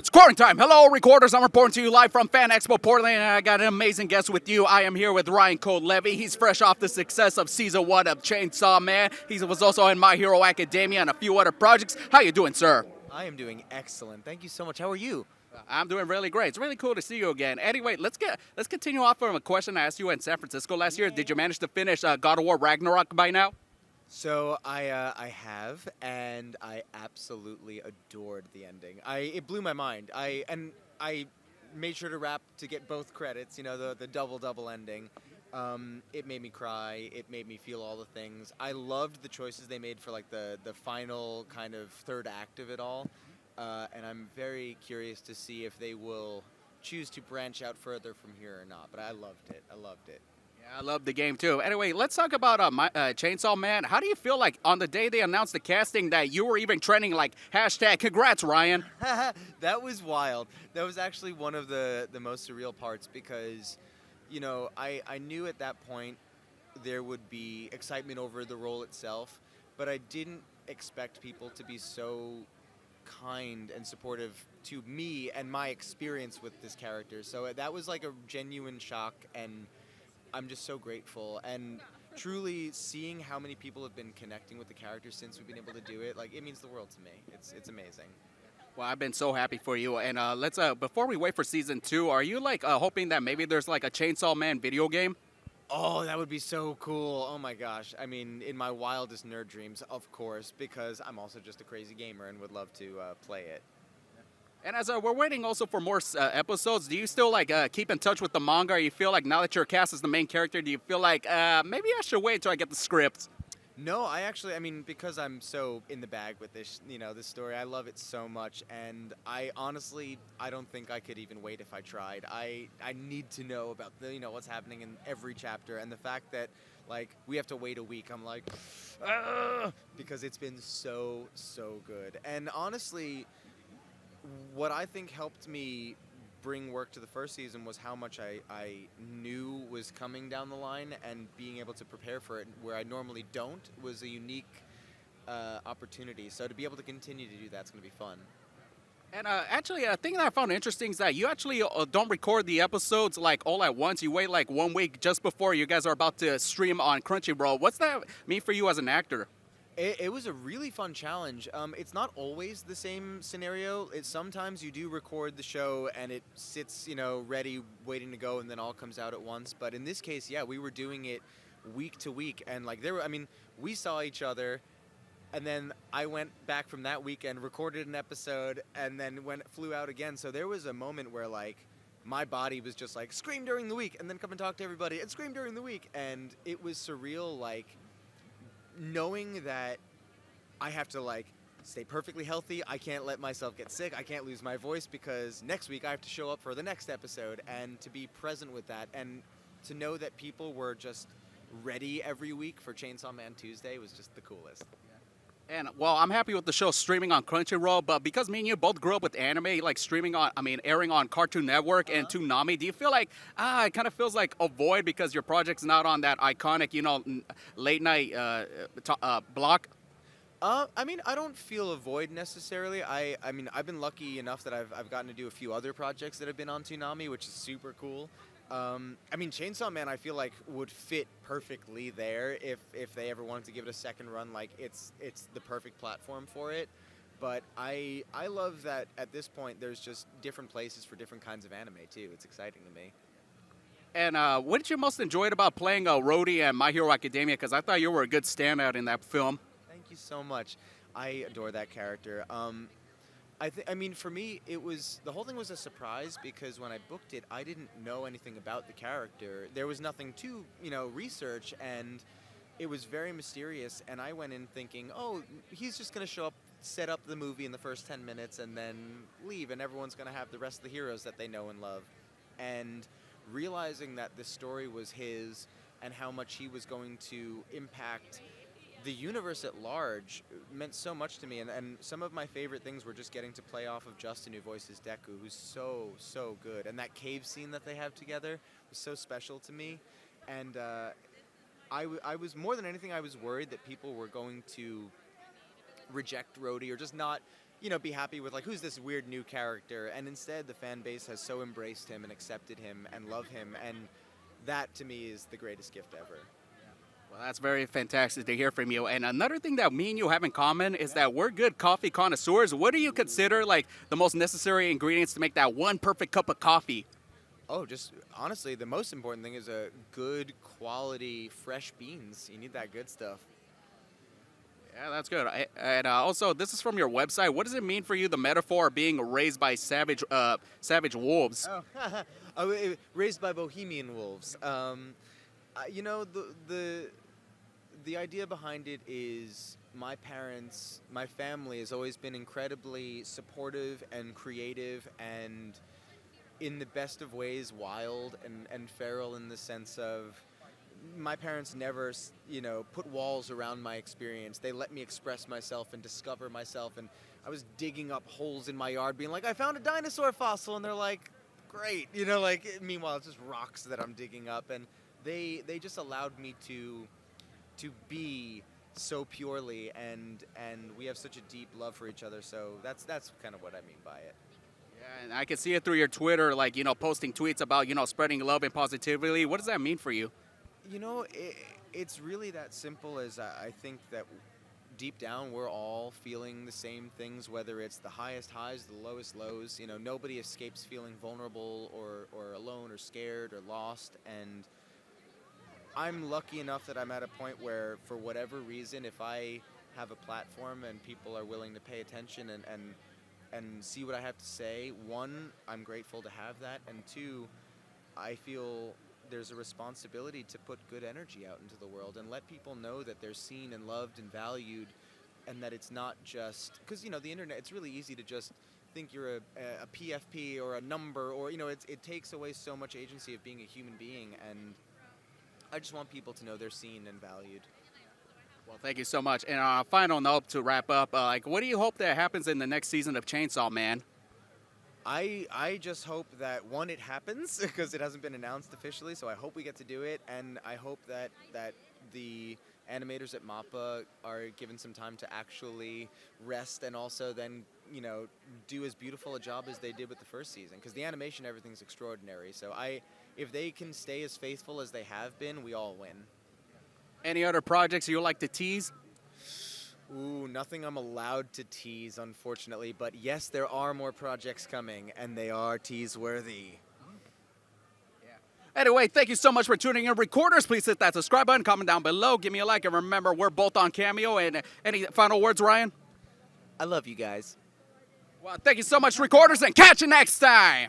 Scoring time. Hello, recorders. I'm reporting to you live from Fan Expo Portland, and I got an amazing guest with you. I am here with Colt Levy. He's fresh off the success of season 1 of Chainsaw Man. He was also in My Hero Academia and a few other projects. How you doing, sir? I am doing excellent. Thank you so much. How are you? I'm doing really great. It's really cool to see you again. Anyway, let's continue off from a question I asked you in San Francisco last year. Did you manage to finish God of War Ragnarok by now? So I have, and I absolutely adored the ending. It blew my mind. I made sure to rap to get both credits. You know, the double ending. It made me cry. It made me feel all the things. I loved the choices they made for like the final kind of third act of it all. And I'm very curious to see if they will choose to branch out further from here or not. But I loved it. Yeah, I love the game too. Anyway, let's talk about Chainsaw Man. How do you feel like on the day they announced the casting that you were even trending like hashtag congrats, Ryan? That was wild. That was actually one of the most surreal parts because, you know, I knew at that point there would be excitement over the role itself, but I didn't expect people to be so kind and supportive to me and my experience with this character. So that was like a genuine shock, and I'm just so grateful. And truly seeing how many people have been connecting with the character since we've been able to do it, like, it means the world to me. It's amazing. Well, I've been so happy for you. And let's before we wait for season 2, are you like hoping that maybe there's like a Chainsaw Man video game? Oh, that would be so cool. Oh my gosh. I mean, in my wildest nerd dreams, of course, because I'm also just a crazy gamer and would love to play it. And as we're waiting also for more episodes, do you still like keep in touch with the manga? Or you feel like now that you're cast as the main character, do you feel like maybe I should wait until I get the script? No, I mean, because I'm so in the bag with this, this story, I love it so much, and I honestly don't think I could even wait if I tried. I need to know about what's happening in every chapter, and the fact that, like, we have to wait a week, I'm like, because it's been so good. And honestly, what I think helped me bring work to the first season was how much I knew was coming down the line, and being able to prepare for it where I normally don't was a unique opportunity. So to be able to continue to do that's going to be fun. And actually, a thing that I found interesting is that you actually don't record the episodes like all at once. You wait like 1 week just before you guys are about to stream on Crunchyroll. What's that mean for you as an actor? It was a really fun challenge. It's not always the same scenario. Sometimes you do record the show and it sits, ready, waiting to go, and then all comes out at once. But in this case, yeah, we were doing it week to week, and like we saw each other, and then I went back from that weekend, recorded an episode, and then flew out again. So there was a moment where like my body was just like scream during the week, and then come and talk to everybody and scream during the week, and it was surreal, like, knowing that I have to like stay perfectly healthy. I can't let myself get sick. I can't lose my voice because next week I have to show up for the next episode, and to be present with that, and to know that people were just ready every week for Chainsaw Man Tuesday was just the coolest. And well, I'm happy with the show streaming on Crunchyroll, but because me and you both grew up with anime, like airing on Cartoon Network and Toonami, do you feel like it kind of feels like a void because your project's not on that iconic, late night block? I don't feel a void necessarily. I've been lucky enough that I've gotten to do a few other projects that have been on Toonami, which is super cool. Chainsaw Man, I feel like would fit perfectly there if they ever wanted to give it a second run. Like, it's the perfect platform for it. But I love that at this point there's just different places for different kinds of anime too. It's exciting to me. And what did you most enjoy about playing Rody and My Hero Academia? Because I thought you were a good standout in that film. Thank you so much. I adore that character. For me, the whole thing was a surprise because when I booked it, I didn't know anything about the character. There was nothing to, research, and it was very mysterious. And I went in thinking, oh, he's just going to show up, set up the movie in the first 10 minutes, and then leave, and everyone's going to have the rest of the heroes that they know and love. And realizing that this story was his and how much he was going to impact the universe at large meant so much to me, and some of my favorite things were just getting to play off of Justin, who voices Deku, who's so good, and that cave scene that they have together was so special to me. And I was, more than anything, I was worried that people were going to reject Rody or just not be happy with like who's this weird new character, and instead the fan base has so embraced him and accepted him and love him, and that to me is the greatest gift ever. Well, that's very fantastic to hear from you. And another thing that me and you have in common is that we're good coffee connoisseurs. What do you consider like the most necessary ingredients to make that one perfect cup of coffee? Oh, just honestly, the most important thing is a good quality fresh beans. You need that good stuff. Yeah, that's good. And also, this is from your website. What does it mean for you, the metaphor of being raised by savage wolves? Oh, raised by bohemian wolves. The idea behind it is my parents, my family has always been incredibly supportive and creative and in the best of ways wild and feral in the sense of my parents never, put walls around my experience. They let me express myself and discover myself. And I was digging up holes in my yard being like, I found a dinosaur fossil. And they're like, great. Meanwhile, it's just rocks that I'm digging up. And they just allowed me to be so purely, and we have such a deep love for each other. So that's kind of what I mean by it. Yeah, and I can see it through your Twitter, like, posting tweets about, spreading love and positivity. What does that mean for you? It's really that simple as I think that deep down we're all feeling the same things, whether it's the highest highs, the lowest lows. Nobody escapes feeling vulnerable or alone or scared or lost. And I'm lucky enough that I'm at a point where, for whatever reason, if I have a platform and people are willing to pay attention and see what I have to say, one, I'm grateful to have that, and two, I feel there's a responsibility to put good energy out into the world and let people know that they're seen and loved and valued, and that it's not just because the internet, it's really easy to just think you're a PFP or a number, or it takes away so much agency of being a human being, and I just want people to know they're seen and valued. Well, thank you so much. And on a final note to wrap up, what do you hope that happens in the next season of Chainsaw Man? I just hope that, one, it happens because it hasn't been announced officially, so I hope we get to do it, and I hope that the animators at MAPPA are given some time to actually rest and also then, do as beautiful a job as they did with the first season, because the animation, everything's extraordinary. So if they can stay as faithful as they have been, we all win. Any other projects you would like to tease? Ooh, nothing I'm allowed to tease, unfortunately. But yes, there are more projects coming, and they are tease-worthy. Anyway, thank you so much for tuning in, Recorders. Please hit that subscribe button, comment down below, give me a like, and remember, we're both on Cameo. And any final words, Ryan? I love you guys. Well, thank you so much, Recorders, and catch you next time.